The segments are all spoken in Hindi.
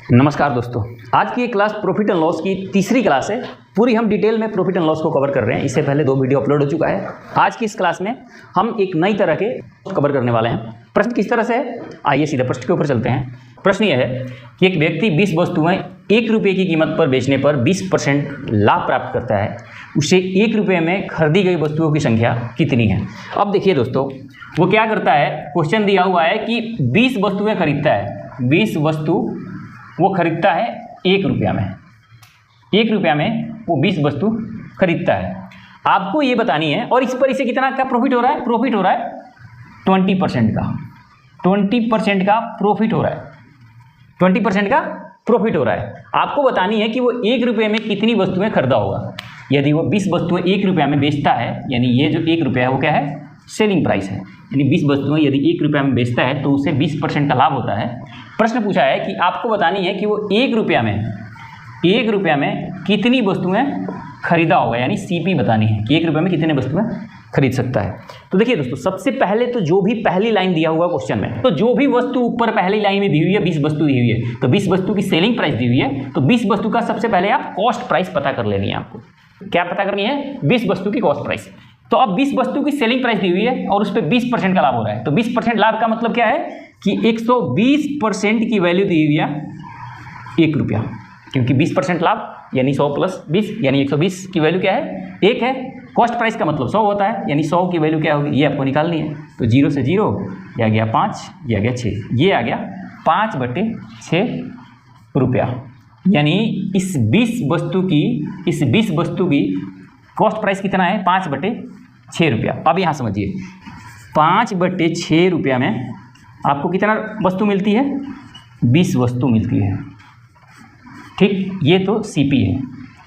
नमस्कार दोस्तों, आज की ये क्लास प्रॉफिट एंड लॉस की तीसरी क्लास है। पूरी हम डिटेल में प्रॉफिट एंड लॉस को कवर कर रहे हैं। इससे पहले 2 वीडियो अपलोड हो चुका है। आज की इस क्लास में हम एक नई तरह के कवर करने वाले हैं। प्रश्न किस तरह से है, आइए सीधे प्रश्न के ऊपर चलते हैं। प्रश्न यह है कि एक व्यक्ति 20 वस्तुएं 1 रुपये की कीमत पर बेचने पर 20% लाभ प्राप्त करता है। उसे 1 रुपये में खरीदी गई वस्तुओं की संख्या कितनी है। अब देखिए दोस्तों, वो क्या करता है, क्वेश्चन दिया हुआ है कि 20 वस्तुएं खरीदता है। 20 वस्तु वो खरीदता है 1 रुपया में। 1 रुपया में वो 20 वस्तु खरीदता है। आपको ये बतानी है, और इस पर इसे कितना का प्रॉफिट हो रहा है। प्रॉफिट हो रहा है 20% का। 20% का प्रॉफिट हो रहा है। 20% का प्रॉफिट हो रहा है। आपको बतानी है कि वो 1 रुपये में कितनी वस्तुएं खरीदा होगा। यदि वो 20 वस्तुएं 1 रुपया में बेचता है, यानी ये जो 1 रुपया है वो क्या है, सेलिंग प्राइस है। यानी 20 वस्तुएं यदि 1 रुपया में बेचता है तो उसे 20% का लाभ होता है। प्रश्न पूछा है कि आपको बतानी है कि वो 1 रुपया में कितनी वस्तुएं खरीदा होगा, यानी सीपी बतानी है कि 1 रुपये में कितने वस्तुएं खरीद सकता है। तो देखिए दोस्तों, सबसे पहले तो जो भी पहली लाइन दिया हुआ क्वेश्चन में, तो जो भी वस्तु ऊपर पहली लाइन में दी हुई है 20 वस्तु दी हुई है, तो 20 वस्तु की सेलिंग प्राइस दी हुई है, तो 20 वस्तु का सबसे पहले आप कॉस्ट प्राइस पता कर लेनी है। आपको क्या पता करनी है, 20 वस्तु की कॉस्ट प्राइस। तो अब 20 वस्तु की सेलिंग प्राइस दी हुई है और उस पर 20% का लाभ हो रहा है। तो 20% लाभ का मतलब क्या है कि 120% की वैल्यू दी हुई है 1 रुपया, क्योंकि 20% लाभ यानी 100 प्लस 20 यानी 120 की वैल्यू क्या है, 1 है। कॉस्ट प्राइस का मतलब 100 होता है, यानी 100 की वैल्यू क्या होगी, ये आपको निकालनी है। तो 0 से 0 ये आ गया 5, ये आ गया 6, ये आ गया 5/6 रुपया। यानी इस 20 वस्तु की कॉस्ट प्राइस कितना है, 5/6 रुपया। अब यहाँ समझिए, 5/6 रुपया में आपको कितना वस्तु मिलती है, 20 वस्तु मिलती है। ठीक, ये तो सीपी है,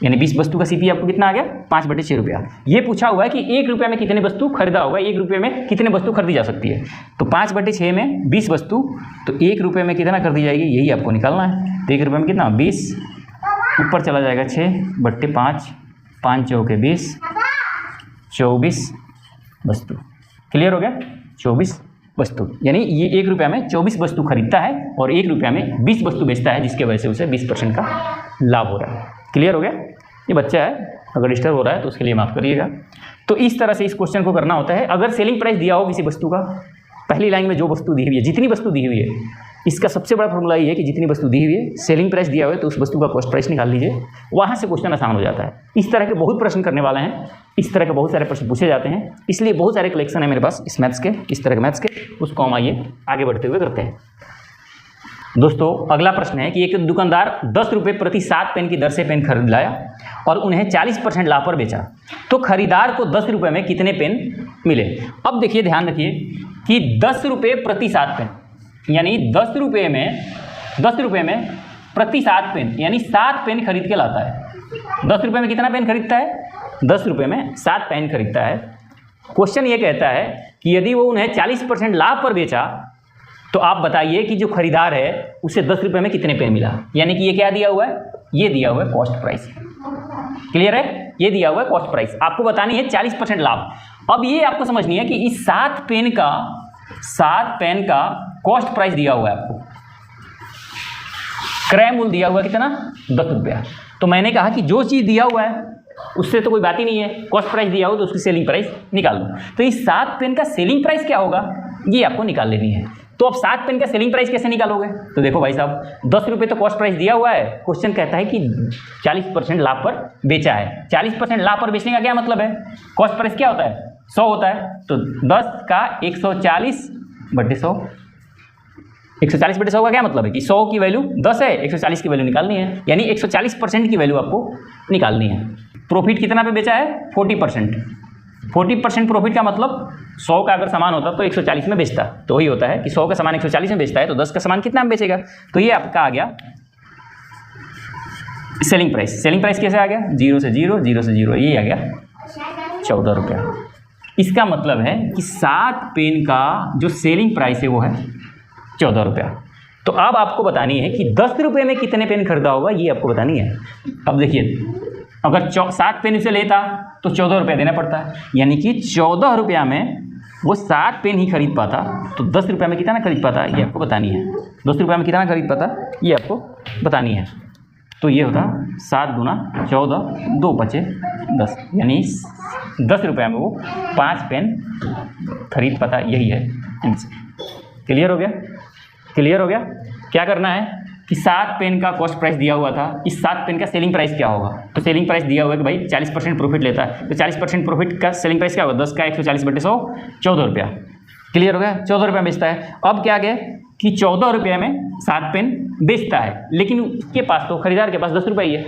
यानी 20 वस्तु का सीपी आपको कितना आ गया, 5/6 रुपया। ये पूछा हुआ है कि 1 रुपया में कितने वस्तु खरीदा होगा, 1 रुपये में कितने वस्तु खरीदी जा सकती है। तो 5/6 में 20 वस्तु, तो 1 रुपये में कितना खरीदी जाएगी, यही आपको निकालना है। तो 1 रुपये में कितना, 20, ऊपर चला जाएगा 6/5, 5 चौके 20, 24 वस्तु। क्लियर हो गया, 24 वस्तु। यानी ये 1 रुपया में 24 वस्तु खरीदता है और 1 रुपया में 20 वस्तु बेचता है, जिसके वजह से उसे 20% का लाभ हो रहा है। क्लियर हो गया। ये बच्चा है, अगर डिस्टर्ब हो रहा है तो उसके लिए माफ़ करिएगा। तो इस तरह से इस क्वेश्चन को करना होता है। अगर सेलिंग प्राइस दिया हो किसी वस्तु का, पहली लाइन में जो वस्तु दी हुई है, जितनी वस्तु दी हुई है, इसका सबसे बड़ा फॉर्मूला ये है कि जितनी वस्तु दी हुई है, सेलिंग प्राइस दिया हुआ है, तो उस वस्तु का कॉस्ट प्राइस निकाल लीजिए। वहाँ से क्वेश्चन आसान हो जाता है। इस तरह के बहुत प्रश्न करने वाले हैं, इस तरह के बहुत सारे प्रश्न पूछे जाते हैं, इसलिए बहुत सारे कलेक्शन है मेरे पास इस मैथ्स के, इस तरह के मैथ्स के। उसको हम आइए आगे बढ़ते हुए करते हैं। दोस्तों, अगला प्रश्न है कि एक दुकानदार 10 रुपये प्रति 7 पेन की दर से पेन खरीद लाया और उन्हें 40% लाभ पर बेचा, तो खरीदार को 10 रुपये में कितने पेन मिले। अब देखिए, ध्यान रखिए कि 10 रुपये प्रति 7 पेन, यानी 10 रुपये में प्रति 7 पेन, यानी 7 पेन खरीद के लाता है। 10 रुपये में कितना पेन खरीदता है, 10 रुपये में 7 पेन खरीदता है। क्वेश्चन ये कहता है कि यदि वो उन्हें 40% लाभ पर बेचा, तो आप बताइए कि जो खरीदार है उसे 10 रुपये में कितने पेन मिला। यानी कि ये क्या दिया हुआ है, ये दिया हुआ है कॉस्ट प्राइस। क्लियर है, ये दिया हुआ है कॉस्ट प्राइस। आपको बतानी है 40% लाभ। अब ये आपको समझनी है कि इस 7 पेन का कॉस्ट प्राइस दिया हुआ है आपको, क्रय मूल्य दिया हुआ है कितना, 10 रुपया। तो मैंने कहा कि जो चीज़ दिया हुआ है उससे तो कोई बात ही नहीं है, कॉस्ट प्राइस दिया हो तो उसकी सेलिंग प्राइस निकाल दो। तो इस 7 पेन का सेलिंग प्राइस क्या होगा, ये आपको निकाल लेनी है। तो अब 7 पेन का सेलिंग प्राइस कैसे निकालोगे। तो देखो भाई साहब, 10 रुपये तो कॉस्ट प्राइस दिया हुआ है। क्वेश्चन कहता है कि 40% लाभ पर बेचा है। 40% लाभ पर बेचने का क्या मतलब है, कॉस्ट प्राइस क्या होता है, 100 होता है। तो 10 का 140/100, 140/100 का क्या मतलब है कि 100 की वैल्यू 10 है, 140 की वैल्यू निकालनी है, यानी 140% की वैल्यू आपको निकालनी है। प्रॉफिट कितना पे बेचा है, 40%। 40% प्रॉफिट का मतलब 100 का अगर सामान होता तो 140 में बेचता, तो वही होता है कि 100 का सामान 140 में बेचता है, तो 10 का सामान कितना में बेचेगा। तो ये आपका आ गया सेलिंग प्राइस। सेलिंग प्राइस कैसे आ गया, 0 से 0, 0 से 0, ये आ गया 14 रुपया। इसका मतलब है कि 7 पेन का जो सेलिंग प्राइस है वो है 14 रुपया। तो अब आपको बतानी है कि 10 रुपये में कितने पेन खरीदा होगा, ये आपको बतानी है। अब देखिए, अगर 7 पेन से लेता तो 14 रुपया देना पड़ता है, यानी कि 14 रुपया में वो 7 पेन ही खरीद पाता तो 10 रुपये में कितना खरीद पाता ये आपको बतानी है। 10 रुपये में कितना खरीद पाता ये आपको बतानी है। तो ये होता 7 गुना 14, 2 बचे 10, यानी 10 रुपये में वो 5 पेन खरीद पाता। यही है आंसर। क्लियर हो गया? क्लियर हो गया? क्या करना है कि 7 पेन का कॉस्ट प्राइस दिया हुआ था, इस 7 पेन का सेलिंग प्राइस क्या होगा। तो सेलिंग प्राइस दिया हुआ है कि भाई 40% प्रॉफिट लेता है, तो 40% प्रॉफिट का सेलिंग प्राइस क्या होगा, 10 का 140/100 14 रुपया। क्लियर हो गया? 14 रुपया बेचता है। अब क्या गया कि 14 रुपये में 7 पेन बेचता है, लेकिन उसके पास तो खरीदार के पास 10 रुपये ही है।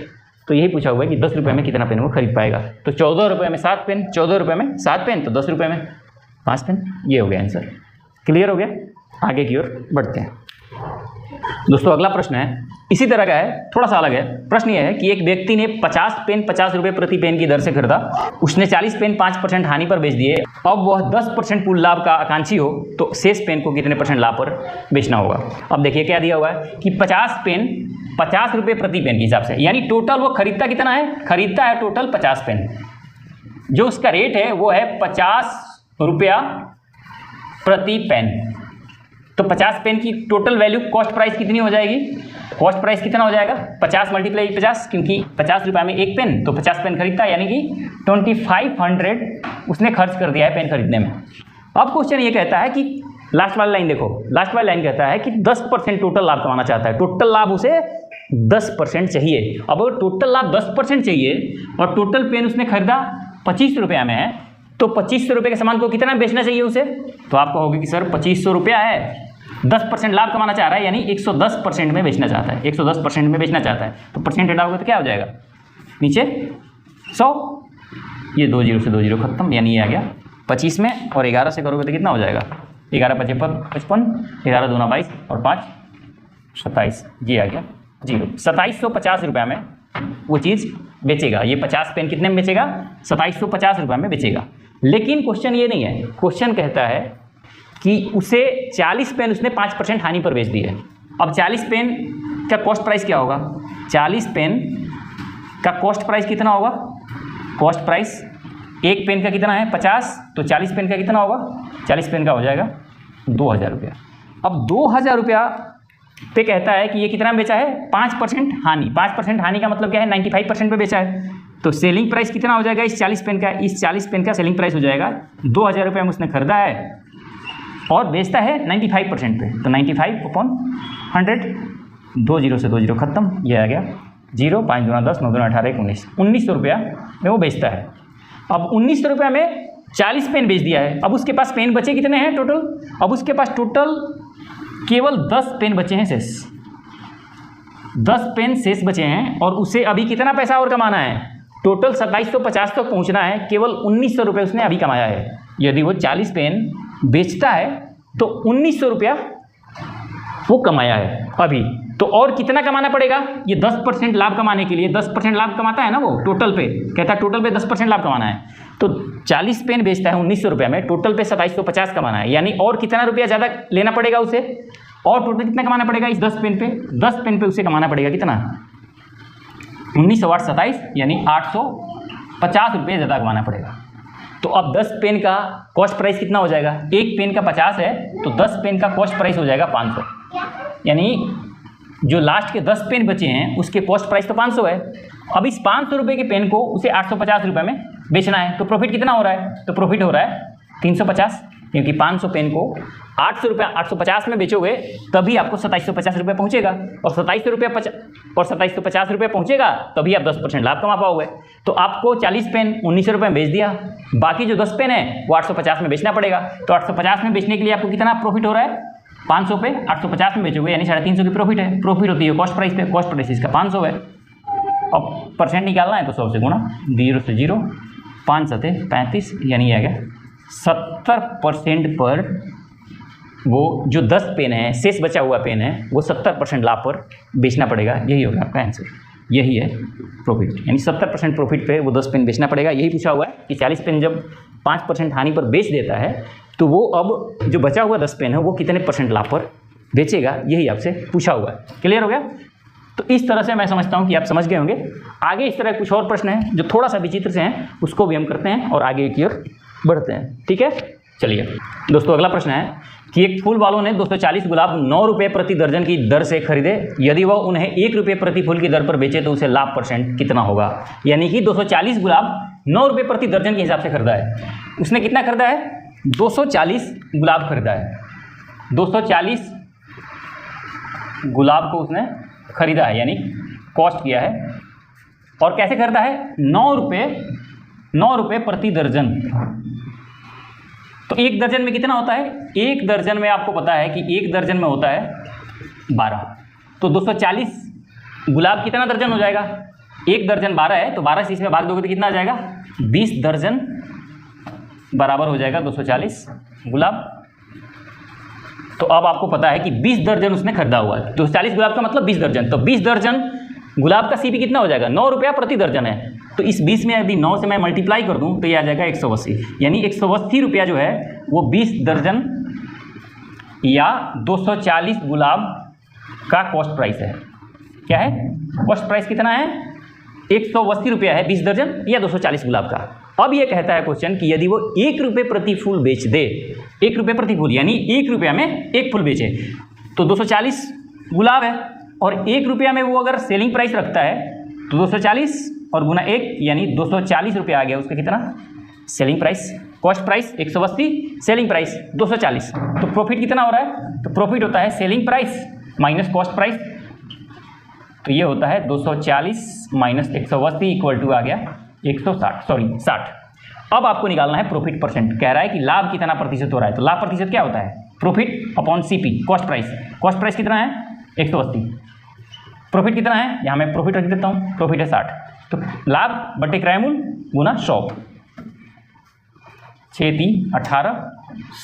तो यही पूछा हुआ है कि 10 रुपये में कितना पेन वो खरीद पाएगा। तो 14 रुपये में 7 पेन, 14 रुपये में 7 पेन, तो 10 रुपये में 5 पेन। ये हो गया आंसर। क्लियर हो गया? आगे की ओर बढ़ते हैं दोस्तों। अगला प्रश्न है इसी तरह का है, थोड़ा सा अलग है। प्रश्न यह है कि एक व्यक्ति ने 50 पेन 50 रुपये प्रति पेन की दर से खरीदा, उसने 40 पेन 5% हानि पर बेच दिए। अब वह 10% कुल लाभ का आकांक्षी हो तो शेष पेन को कितने % लाभ पर बेचना होगा। अब देखिए क्या दिया हुआ है कि 50 पेन 50 रुपये प्रति पेन के हिसाब से, यानी टोटल वो खरीदता कितना है, खरीदता है टोटल 50 पेन। जो उसका रेट है वो है 50 रुपया प्रति पेन। तो 50 पेन की टोटल वैल्यू कॉस्ट प्राइस कितनी हो जाएगी, कॉस्ट प्राइस कितना हो जाएगा 50 × 50, क्योंकि 50 रुपये में एक पेन, तो 50 पेन खरीदता है, यानी कि 2500 उसने खर्च कर दिया है पेन खरीदने में। अब क्वेश्चन ये कहता है कि लास्ट वाली लाइन देखो, लास्ट वाली लाइन कहता है कि 10% टोटल लाभ कमाना चाहता है। टोटल लाभ उसे 10% चाहिए। अब अगर टोटल लाभ 10% चाहिए और टोटल पेन उसने खरीदा 25 रुपये में है, तो 2500 रुपये के सामान को कितना बेचना चाहिए उसे। तो आप कहोगे कि सर 2500 रुपया है, 10% लाभ कमाना चाह रहा है, यानी 110% में बेचना चाहता है, 110% में बेचना चाहता है। तो परसेंट हटाओगे तो क्या हो जाएगा, नीचे 100, ये 2 0 से 2 0 खत्म, यानी ये आ गया 25 में, और 11 से करोगे तो कितना हो जाएगा 11 × 55, 11 दूना 22 और 5 27, ये आ गया 0। 2750 रुपये में वो चीज़ बेचेगा। ये 50 पेन कितने में बेचेगा, 2750 रुपये में बेचेगा। लेकिन क्वेश्चन ये नहीं है, क्वेश्चन कहता है कि उसे 40 पेन उसने 5% हानि पर बेच दी है। अब 40 पेन का कॉस्ट प्राइस क्या होगा, 40 पेन का कॉस्ट प्राइस कितना होगा, कॉस्ट प्राइस एक पेन का कितना है 50, तो 40 पेन का कितना होगा, 40 पेन का हो जाएगा 2000 रुपया। अब 2000 रुपया पे कहता है कि ये कितना में बेचा है 5% हानि। 5% हानि का मतलब क्या है, 95% पे बेचा है। तो सेलिंग प्राइस कितना हो जाएगा इस 40 पेन का, इस 40 पेन का सेलिंग प्राइस हो जाएगा 2000 रुपये में उसने खरीदा है और बेचता है 95% पे। तो 95/100, 2 0 से 2 0 खत्म, ये आ गया 0, 5 दूना 10, 9 दूना 18, 19, 1900 रुपया में वो बेचता है। अब 1900 रुपये में 40 पेन बेच दिया है। अब उसके पास पेन बचे कितने हैं टोटल, अब उसके पास टोटल केवल 10 पेन बचे हैं शेष, 10 पेन शेष बचे हैं, और उसे अभी कितना पैसा और कमाना है, टोटल 2750 तक पहुंचना है। केवल 1900 रुपये उसने अभी कमाया है। यदि वो 40 पेन बेचता है तो 1900 रुपया वो कमाया है अभी। तो और कितना कमाना पड़ेगा, ये 10% लाभ कमाने के लिए, 10% लाभ कमाता है ना वो टोटल पे, कहता है टोटल पे 10% लाभ कमाना है। तो 40 पेन बेचता है 1900 रुपये में, टोटल पे 2750 कमाना है, यानी और कितना रुपया ज़्यादा लेना पड़ेगा उसे, और टोटल कितना कमाना पड़ेगा इस 10 पेन पे, 10 पेन पे उसे कमाना पड़ेगा कितना 19 8 27, यानी 850 रुपये ज़्यादा कमाना पड़ेगा। तो अब 10 पेन का कॉस्ट प्राइस कितना हो जाएगा, एक पेन का 50 है तो 10 पेन का कॉस्ट प्राइस हो जाएगा 500, यानी जो लास्ट के 10 पेन बचे हैं उसके कॉस्ट प्राइस तो 500 है। अब इस 500 रुपये के पेन को उसे 850 रुपये में बेचना है। तो प्रॉफिट कितना हो रहा है, तो प्रॉफिट हो रहा है 350, क्योंकि 500 पेन को 850 में बेचोगे तभी आपको 2750 रुपये पहुँचेगा, और 2750 रुपये पहुँचेगा तभी आप 10% लाभ कमा पाओगे। तो आपको 40 पेन 1900 रुपये में बेच दिया, बाकी जो 10 पेन है वो 850 में बेचना पड़ेगा। तो 850 में बेचने के लिए आपको कितना प्रॉफिट हो रहा है, 500 पे 850 में बेचोगे, यानी 350 की प्रॉफिट है। प्रॉफिट होती है कॉस्ट प्राइस पे, कॉस्ट प्राइस इसका 500 है। अब परसेंट निकालना है तो 100 से गुणा, 0 से 0, 5 7 35, यानी आ गया 70% पर वो जो 10 पेन है शेष बचा हुआ पेन है वो 70% लाभ पर बेचना पड़ेगा। यही होगा आपका आंसर, यही है प्रॉफिट, यानी 70% प्रॉफिट पे वो 10 पेन बेचना पड़ेगा। यही पूछा हुआ है कि 40 पेन जब 5% हानि पर बेच देता है तो वो अब जो बचा हुआ 10 पेन है वो कितने % लाभ पर बेचेगा, यही आपसे पूछा हुआ है। क्लियर हो गया। तो इस तरह से मैं समझता हूँ कि आप समझ गए होंगे। आगे इस तरह कुछ और प्रश्न हैं जो थोड़ा सा विचित्र से हैं, उसको भी हम करते हैं और आगे की ओर बढ़ते हैं। ठीक है, चलिए दोस्तों, अगला प्रश्न है कि एक फूल वालों ने 240 गुलाब 9 रुपये प्रति दर्जन की दर से खरीदे। यदि वह उन्हें 1 रुपये प्रति फूल की दर पर बेचे तो उसे लाभ % कितना होगा। यानी कि 240 गुलाब 9 रुपये प्रति दर्जन के हिसाब से खरीदा है। उसने कितना खरीदा है? 240 गुलाब खरीदा है। 240 गुलाब को उसने खरीदा है, यानी कॉस्ट किया है। और कैसे खरीदा है? 9 रुपये प्रति दर्जन। तो एक दर्जन में कितना होता है? एक दर्जन में आपको पता है कि एक दर्जन में होता है 12। तो 240 गुलाब कितना दर्जन हो जाएगा? एक दर्जन 12 है, तो 12 से इसमें भाग दोगे तो कितना आ जाएगा? 20 दर्जन बराबर हो जाएगा 240 गुलाब। तो अब आपको पता है कि 20 दर्जन उसने खरीदा हुआ है। 240 गुलाब का मतलब 20 दर्जन। तो 20 दर्जन गुलाब का CP कितना हो जाएगा? 9 रुपया प्रति दर्जन है। तो इस 20 में यदि 9 से मैं मल्टीप्लाई कर दूं तो ये आ जाएगा 180। यानी 180 रुपया जो है वो 20 दर्जन या 240 गुलाब का कॉस्ट प्राइस है। क्या है? कॉस्ट प्राइस कितना है? 180 रुपया है 20 दर्जन या 240 गुलाब का। अब ये कहता है क्वेश्चन कि यदि वो 1 रुपये प्रति फूल बेच दे, 1 रुपये प्रति फूल यानी 1 रुपया में 1 फूल बेचे, तो 240 गुलाब है और 1 रुपया में वो अगर सेलिंग प्राइस रखता है तो 240 और गुना 1 यानी 240 रुपया आ गया उसका कितना? Selling price. Cost price 180, selling price 240। तो प्रॉफिट कितना हो रहा है? तो प्रॉफिट होता है selling price minus cost price. तो ये होता है 240 माइनस 180 इक्वल टू आ गया 60। अब आपको निकालना है प्रॉफिट %। कह रहा है कि लाभ कितना प्रतिशत हो रहा है। तो लाभ प्रतिशत क्या होता है? Profit upon CP, cost price. Cost price कितना है? 180। प्रॉफिट कितना है? यहाँ मैं प्रॉफिट रख देता हूँ, प्रॉफिट है 60। तो लाभ बटे क्रय मूल्य गुना 100, 6 3 18,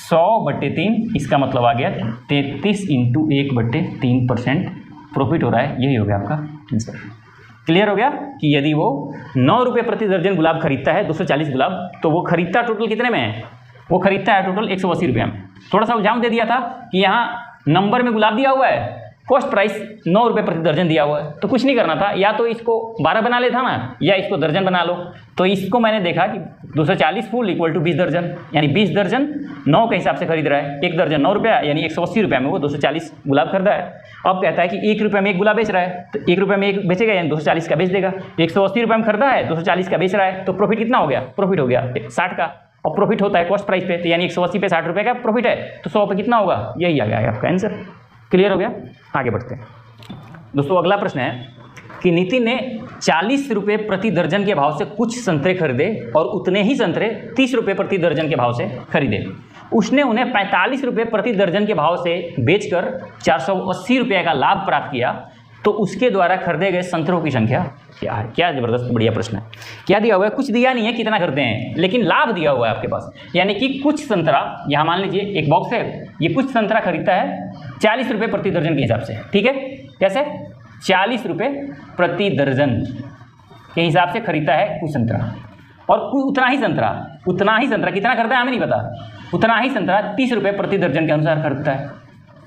100 बटे 3, इसका मतलब आ गया 33 × 1/3% प्रॉफिट हो रहा है। यही हो गया आपका आंसर। क्लियर हो गया कि यदि वो 9 रुपये प्रति दर्जन गुलाब खरीदता है, 240 गुलाब, तो वो खरीदता टोटल कितने में है? वो खरीदता है टोटल 180 रुपये में। थोड़ा सा उलझाव दे दिया था कि यहाँ नंबर में गुलाब दिया हुआ है, कॉस्ट प्राइस 9 रुपये प्रति दर्जन दिया हुआ है। तो कुछ नहीं करना था, या तो इसको 12 बना लेता ना, या इसको दर्जन बना लो। तो इसको मैंने देखा कि 240 फूल इक्वल टू 20 दर्जन, यानी 20 दर्जन 9 के हिसाब से खरीद रहा है। एक दर्जन 9 रुपया यानी 180 रुपये में वो 240 गुलाब खरीदा है। अब कहता है कि 1 रुपये में 1 गुलाब बेच रहा है, तो 1 रुपये में 1 बेचेगा यानी 240 का बेच देगा। 180 रुपये में खरीदा है, 240 का बेच रहा है, तो प्रॉफिट कितना हो गया? प्रॉफिट हो गया 60 का। और प्रॉफिट होता है कॉस्ट प्राइस पे, तो यानी 180 पे 60 रुपये का प्रॉफिट है, तो 100 पे कितना होगा? यही आ गया आपका आंसर। क्लियर हो गया? आगे बढ़ते हैं दोस्तों। अगला प्रश्न है कि नितिन ने 40 रुपये प्रति दर्जन के भाव से कुछ संतरे खरीदे और उतने ही संतरे 30 रुपये प्रति दर्जन के भाव से खरीदे। उसने उन्हें 45 रुपये प्रति दर्जन के भाव से बेचकर 480 रुपये का लाभ प्राप्त किया, तो उसके द्वारा खरीदे गए संतरों की संख्या क्या है? क्या ज़बरदस्त बढ़िया प्रश्न है। क्या दिया हुआ है? कुछ दिया नहीं है कितना खरीदे हैं, लेकिन लाभ दिया हुआ है आपके पास। यानी कि कुछ संतरा, यहाँ मान लीजिए एक बॉक्स है, ये कुछ संतरा खरीदता है 40 रुपये प्रति दर्जन के हिसाब से। ठीक है, कैसे? 40 रुपये प्रति दर्जन के हिसाब से खरीदता है कुछ संतरा, और उतना ही संतरा कितना खरीदा है हमें नहीं पता, उतना ही संतरा 30 रुपये प्रति दर्जन के अनुसार खरीदता है।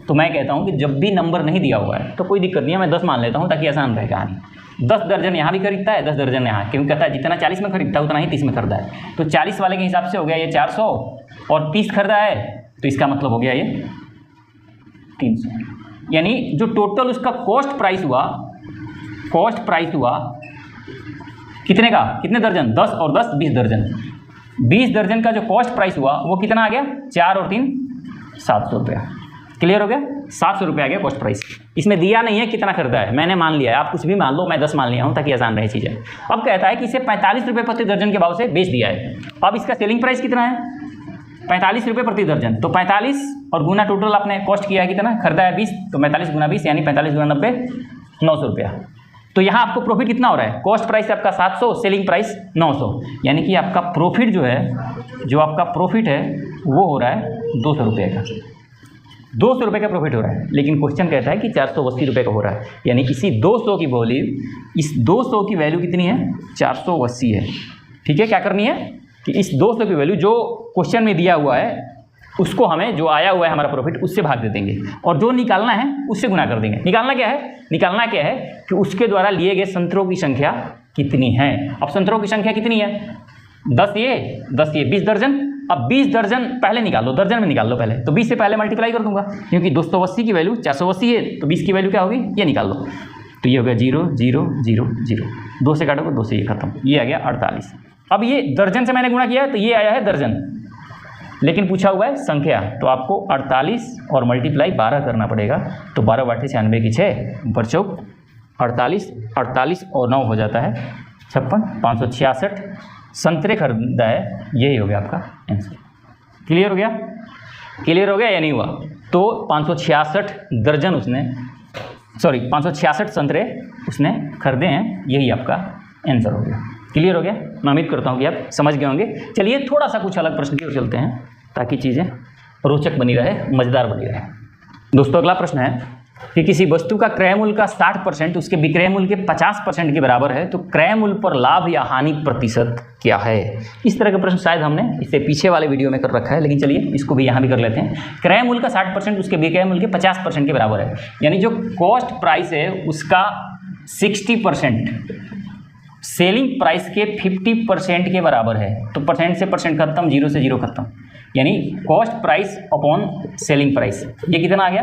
तो मैं कहता हूँ कि जब भी नंबर नहीं दिया हुआ है तो कोई दिक्कत नहीं है, मैं 10 मान लेता हूँ ताकि आसान रहे कहानी। 10 दर्जन यहाँ भी खरीदता है, 10 दर्जन यहाँ, क्योंकि कहता है जितना 40 में खरीदता है उतना ही 30 में खरीदा है। तो 40 वाले के हिसाब से हो गया ये 400, और 30 खरीदा है तो इसका मतलब हो गया ये 300। यानी जो टोटल उसका कॉस्ट प्राइस हुआ कितने का? कितने दर्जन? 10 और 10 20 दर्जन। 20 दर्जन का जो कॉस्ट प्राइस हुआ वो कितना आ गया? 4 और 3 700 रुपया। क्लियर हो गया? 700 रुपये आ गया कॉस्ट प्राइस। इसमें दिया नहीं है कितना खरीदा है, मैंने मान लिया है, आप कुछ भी मान लो, मैं 10 मान लिया हूँ ताकि आसान रहे चीज़ें। अब कहता है कि इसे 45 रुपये प्रति दर्जन के भाव से बेच दिया है। अब इसका सेलिंग प्राइस कितना है? 45 रुपये प्रति दर्जन। तो 45 और गुना टोटल आपने कॉस्ट किया है कितना? खरीदा है 20, तो 45 गुना 20 यानी 45 गुना 90 900 रुपया। तो यहाँ आपको प्रॉफिट कितना हो रहा है? कॉस्ट प्राइस आपका 700, सेलिंग प्राइस 900, यानी कि आपका प्रॉफिट जो है, जो आपका प्रॉफिट है वो हो रहा है 200 रुपये का। 200 रुपये का प्रॉफिट हो रहा है, लेकिन क्वेश्चन कहता है कि 480 रुपये का हो रहा है। यानी इसी 200 की वैल्यू, इस 200 की वैल्यू कितनी है? 480 है। ठीक है, क्या करनी है कि इस 200 की वैल्यू जो क्वेश्चन में दिया हुआ है उसको हमें जो आया हुआ है हमारा प्रॉफिट उससे भाग दे देंगे, और जो निकालना है उससे गुना कर देंगे। निकालना क्या है कि उसके द्वारा लिए गए संतरों की संख्या कितनी है। अब संतरों की संख्या कितनी है? 10 ये 20 दर्जन, अब 20 दर्जन पहले निकाल लो, दर्जन में निकाल लो पहले, तो 20 से पहले मल्टीप्लाई कर दूंगा, क्योंकि 280 की वैल्यू 480 है, तो 20 की वैल्यू क्या होगी ये निकाल लो। तो ये हो गया 0 0 0 0, 2 से काटोगे 2 से ये खत्म, ये आ गया 48। अब ये दर्जन से मैंने गुणा किया तो ये आया है दर्जन, लेकिन पूछा हुआ है संख्या, तो आपको 48 और मल्टीप्लाई 12 करना पड़ेगा। तो 12 बाटे 96 की 6 ऊपर चौक 48, 48 और 9 हो जाता है 56, 566 संतरे खरीदा है, यही हो गया आपका आंसर। क्लियर हो गया? क्लियर हो गया या नहीं हुआ? तो 566 दर्जन उसने 566 संतरे उसने खरीदे हैं, यही आपका आंसर हो गया। क्लियर हो गया? मैं उम्मीद करता हूँ कि आप समझ गए होंगे। चलिए थोड़ा सा कुछ अलग प्रश्न की ओर चलते हैं ताकि चीज़ें रोचक बनी रहे, मज़ेदार बनी रहे। दोस्तों अगला प्रश्न है कि किसी वस्तु का क्रय मूल्य का 60% उसके विक्रय मूल्य के 50% के बराबर है, तो क्रय मूल्य पर लाभ या हानि प्रतिशत क्या है? इस तरह का प्रश्न शायद हमने इससे पीछे वाले वीडियो में कर रखा है, लेकिन चलिए इसको भी यहाँ भी कर लेते हैं। क्रय मूल्य का 60% उसके विक्रय मूल्य के 50% के बराबर है, यानी जो कॉस्ट प्राइस है उसका 60% सेलिंग प्राइस के 50% के बराबर है। तो परसेंट से परसेंट खत्म, 0 से 0 खत्म, यानी cost price upon selling price. ये कितना आ गया?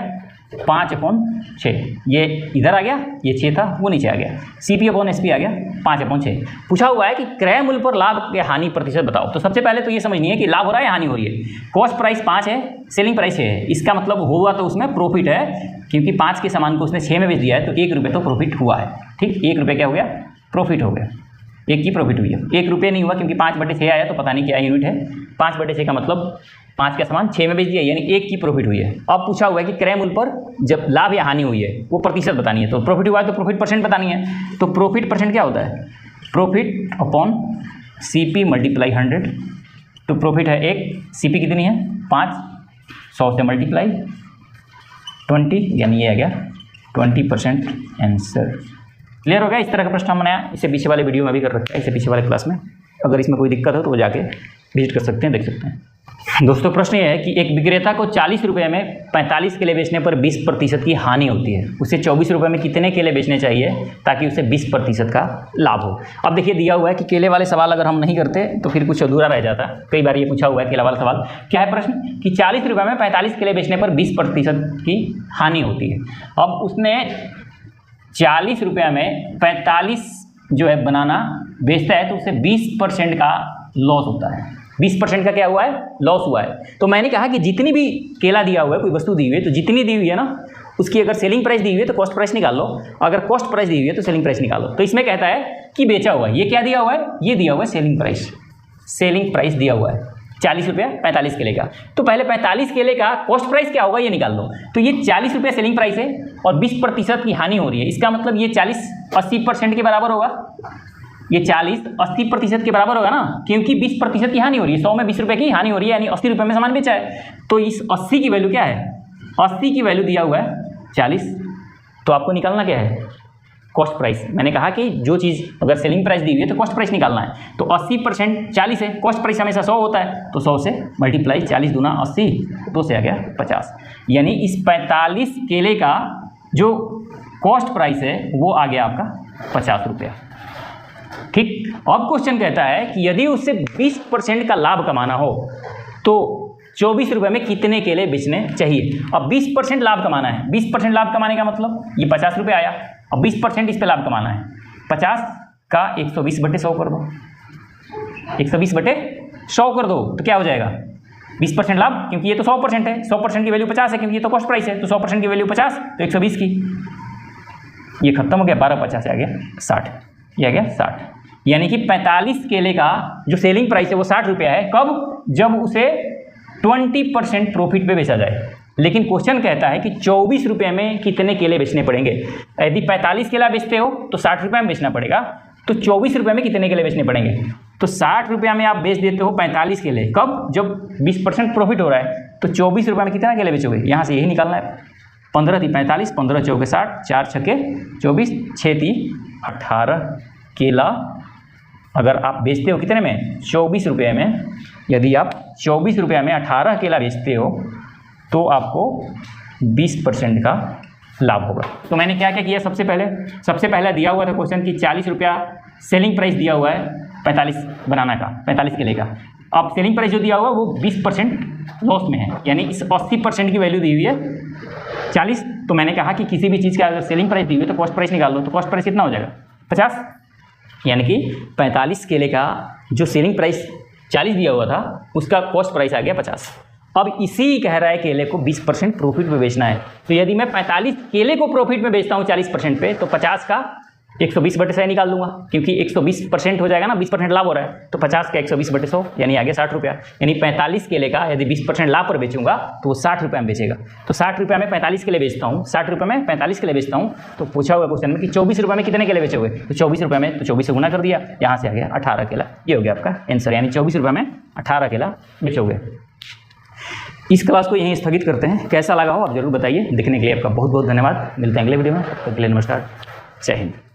5/6। ये इधर आ गया, ये 6 था वो नीचे आ गया, CP/SP आ गया 5/6। पूछा हुआ है कि क्रय मूल्य पर लाभ या हानि प्रतिशत बताओ। तो सबसे पहले तो ये समझनी है कि लाभ हो रहा है या हानि हो रही है। कॉस्ट प्राइस 5 है, सेलिंग प्राइस 6 है, इसका मतलब हुआ तो उसमें प्रॉफिट है, क्योंकि 5 के सामान को उसने 6 में बेच दिया है, तो 1 रुपये तो प्रॉफिट हुआ है। ठीक, 1 रुपये क्या हो गया? प्रॉफिट हो गया, 1 की प्रॉफिट हुई है। 1 रुपये नहीं हुआ क्योंकि 5/6 आया, तो पता नहीं क्या यूनिट है। 5/6 का मतलब 5 का सामान 6 में बेच दिया, यानी 1 की प्रॉफिट हुई है। अब पूछा हुआ है कि क्रय मूल्य पर जब लाभ या हानि हुई है वो प्रतिशत बतानी है। तो प्रॉफिट हुआ है तो प्रॉफिट परसेंट बतानी है। तो प्रॉफिट परसेंट क्या होता है? Profit upon CP/100। तो प्रॉफिट है 1, CP कितनी है? 5, 100 से मल्टीप्लाई 20, यानी ये आ गया 20% आंसर। क्लियर हो गया? इस तरह का प्रश्न हम बनाया, इससे पीछे वाले वीडियो में भी कर रखा है, इससे पीछे वाले क्लास में। अगर इसमें कोई दिक्कत हो तो वो जाके विजिट कर सकते हैं, देख सकते हैं। दोस्तों प्रश्न ये है कि एक विक्रेता को 40 रुपये में 45 केले बेचने पर 20% की हानि होती है, उसे 24 रुपये में कितने केले बेचने चाहिए ताकि उसे 20% का लाभ हो? अब देखिए दिया हुआ है कि केले वाले सवाल अगर हम नहीं करते तो फिर कुछ अधूरा रह जाता। कई बार ये पूछा हुआ है केला वाला सवाल। क्या है प्रश्न? कि 40 रुपये में 45 केले बेचने पर 20% की हानि होती है। अब उसने 40 रुपये में 45 जो है बनाना बेचता है, तो उसे 20% का लॉस होता है। 20% का क्या हुआ है? लॉस हुआ है। तो मैंने कहा कि जितनी भी केला दिया हुआ है, कोई वस्तु दी हुई है, तो जितनी दी हुई है ना, उसकी अगर सेलिंग प्राइस दी हुई है तो कॉस्ट प्राइस निकाल लो, अगर कॉस्ट प्राइस दी हुई है तो सेलिंग प्राइस निकालो। तो इसमें कहता है कि बेचा हुआ है, ये क्या दिया हुआ है? ये दिया हुआ है सेलिंग प्राइस। सेलिंग प्राइस दिया हुआ है 40 रुपये 45 केले का। तो पहले 45 केले का कॉस्ट प्राइस क्या होगा ये निकाल लो। तो ये 40 रुपये सेलिंग प्राइस है और 20% की हानि हो रही है, इसका मतलब ये 40 80% के बराबर होगा। ये 40 80% के बराबर होगा ना, क्योंकि 20% की हानि हो रही है। 100 में 20 रुपये की हानि हो रही है, यानी 80 रुपये में सामान बेचा है। तो इस 80 की वैल्यू क्या है? 80 की वैल्यू दिया हुआ है 40, तो आपको निकालना क्या है? Cost price. मैंने कहा कि जो चीज़ अगर सेलिंग प्राइस दी हुई है तो कॉस्ट प्राइस निकालना है। तो 80% 40 है, कॉस्ट प्राइस हमेशा 100 होता है, तो 100 से मल्टीप्लाई 40 दूना 80, 2 से आ गया 50, यानी इस 45 केले का जो कॉस्ट प्राइस है वो आ गया आपका 50 रुपया। ठीक, अब क्वेश्चन कहता है कि यदि उससे 20% का लाभ कमाना हो तो 24 रुपये में कितने केले बेचने चाहिए? अब 20% लाभ कमाना है। 20% लाभ कमाने का मतलब ये 50 रुपये आया, अब 20% इस पे लाभ कमाना है। 50 का 120/100 कर दो, 120/100 कर दो, तो क्या हो जाएगा? 20% लाभ, क्योंकि ये तो 100% है, 100% की वैल्यू 50 है, क्योंकि ये तो कॉस्ट प्राइस है, तो 100% की वैल्यू 50, तो 120 की, ये खत्म हो गया, 12/50 आ गया 60, ये आ गया 60, यानी कि 45 केले का जो सेलिंग प्राइस है वो 60 रुपया है। कब? जब उसे 20% प्रॉफिट पे बेचा जाए। लेकिन क्वेश्चन कहता है कि 24 रुपये में कितने केले बेचने पड़ेंगे? यदि 45 केला बेचते हो तो 60 रुपये में बेचना पड़ेगा, तो 24 रुपये में कितने केले बेचने पड़ेंगे? तो 60 रुपया में आप बेच देते हो 45 केले। कब? जब 20% प्रॉफिट हो रहा है। तो 24 रुपये में कितना केले बेचोगे? यहाँ से यही निकालना है। 15 × 45, 15 × 4 = 60, 4 × 6 = 24, 6 × 18 केला अगर आप बेचते हो कितने में? 24 रुपये में। यदि आप 24 रुपये में 18 केला बेचते हो तो आपको 20% का लाभ होगा। तो मैंने क्या क्या किया? सबसे पहले दिया हुआ था क्वेश्चन कि 40 रुपया सेलिंग प्राइस दिया हुआ है 45 बनाना का, 45 केले का। अब सेलिंग प्राइस जो दिया हुआ वो 20% लॉस में है, यानी इस 80% की वैल्यू दी हुई है 40। तो मैंने कहा कि किसी भी चीज़ का अगर सेलिंग प्राइस दी हुई है तो कॉस्ट प्राइस निकाल लो, तो कॉस्ट प्राइस कितना हो जाएगा 50, यानी कि 45 केले का जो सेलिंग प्राइस 40 दिया हुआ था उसका कॉस्ट प्राइस आ गया 50। अब इसी कह रहा है केले को 20% प्रॉफिट में बेचना है, तो यदि मैं 45 केले को प्रॉफिट में बेचता हूँ 40% पे, तो 50 का 120/100 निकाल दूंगा, क्योंकि 120% हो जाएगा ना, 20% लाभ हो रहा है, तो 50 का 120/100 यानी आगे 60 रुपया। यानी 45 केले का यदि 20% लाभ पर बेचूंगा तो वो 60 रुपये में बेचेगा। तो 60 रुपये में 45 केले बेचता हूँ, 60 रुपये में 45 केले बेचता हूँ, तो पूछा हुआ क्वेश्चन में कि 24 रुपये में कितने केले बेचोगे, तो 24 रुपये में तो 24 से गुना कर दिया, यहाँ से आ गया 18 केला। ये हो गया आपका आंसर, यानी 24 रुपये में 18 केला बेचोगे। इस क्लास को यहीं स्थगित करते हैं, कैसा लगा हो आप जरूर बताइए। देखने के लिए आपका बहुत बहुत धन्यवाद। मिलते हैं अगले वीडियो में, तब तक के लिए नमस्कार, जय हिंद।